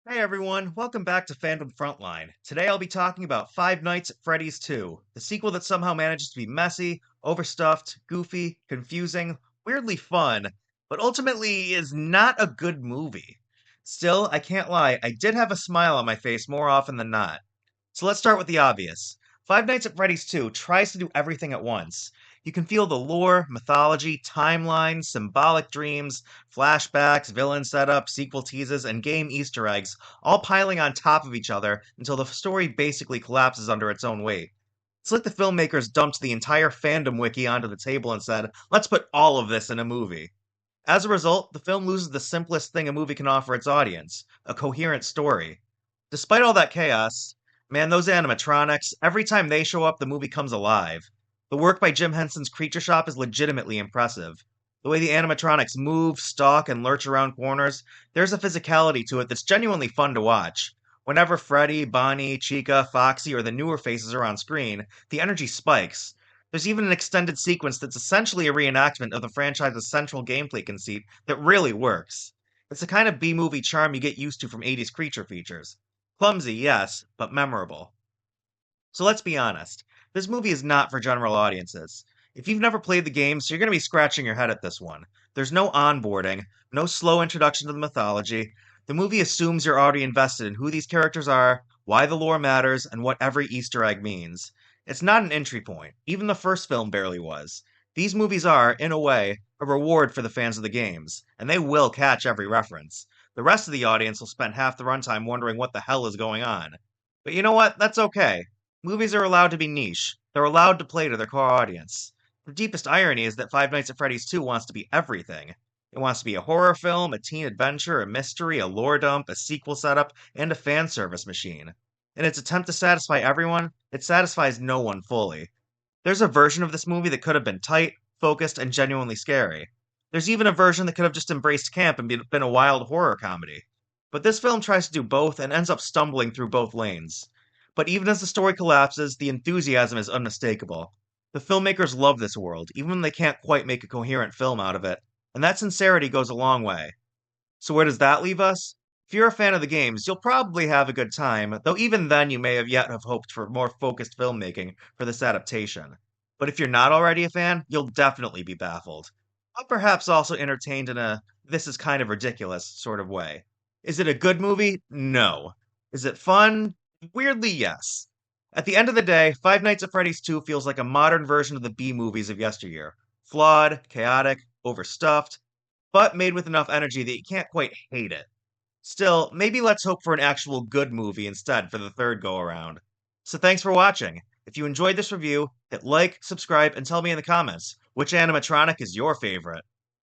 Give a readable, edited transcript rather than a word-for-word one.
Hey everyone, welcome back to Fandom Frontline. Today I'll be talking about Five Nights at Freddy's 2, the sequel that somehow manages to be messy, overstuffed, goofy, confusing, weirdly fun, but ultimately is not a good movie. Still, I can't lie, I did have a smile on my face more often than not. So let's start with the obvious. Five Nights at Freddy's 2 tries to do everything at once. You can feel the lore, mythology, timeline, symbolic dreams, flashbacks, villain setup, sequel teases, and game Easter eggs all piling on top of each other until the story basically collapses under its own weight. It's like the filmmakers dumped the entire fandom wiki onto the table and said, let's put all of this in a movie. As a result, the film loses the simplest thing a movie can offer its audience a coherent story. Despite all that chaos, man, those animatronics, every time they show up, the movie comes alive. The work by Jim Henson's Creature Shop is legitimately impressive. The way the animatronics move, stalk, and lurch around corners, there's a physicality to it that's genuinely fun to watch. Whenever Freddy, Bonnie, Chica, Foxy, or the newer faces are on screen, the energy spikes. There's even an extended sequence that's essentially a reenactment of the franchise's central gameplay conceit that really works. It's the kind of B movie charm you get used to from 80s creature features. Clumsy, yes, but memorable. So let's be honest. This movie is not for general audiences. If you've never played the games, you're going to be scratching your head at this one. There's no onboarding, no slow introduction to the mythology. The movie assumes you're already invested in who these characters are, why the lore matters, and what every Easter egg means. It's not an entry point. Even the first film barely was. These movies are, in a way, a reward for the fans of the games, and they will catch every reference. The rest of the audience will spend half the runtime wondering what the hell is going on. But you know what? That's okay. Movies are allowed to be niche. They're allowed to play to their core audience. The deepest irony is that Five Nights at Freddy's 2 wants to be everything. It wants to be a horror film, a teen adventure, a mystery, a lore dump, a sequel setup, and a fan service machine. In its attempt to satisfy everyone, it satisfies no one fully. There's a version of this movie that could have been tight, focused, and genuinely scary. There's even a version that could have just embraced camp and been a wild horror comedy. But this film tries to do both and ends up stumbling through both lanes. But even as the story collapses, the enthusiasm is unmistakable. The filmmakers love this world, even when they can't quite make a coherent film out of it, and that sincerity goes a long way. So where does that leave us? If you're a fan of the games, you'll probably have a good time, though even then you may have yet have hoped for more focused filmmaking for this adaptation. But if you're not already a fan, you'll definitely be baffled. But perhaps also entertained in a this is kind of ridiculous sort of way. Is it a good movie? No. Is it fun? Weirdly, yes. At the end of the day, Five Nights at Freddy's 2 feels like a modern version of the B movies of yesteryear. Flawed, chaotic, overstuffed, but made with enough energy that you can't quite hate it. Still, maybe let's hope for an actual good movie instead for the third go around. So thanks for watching. If you enjoyed this review, hit like, subscribe, and tell me in the comments which animatronic is your favorite.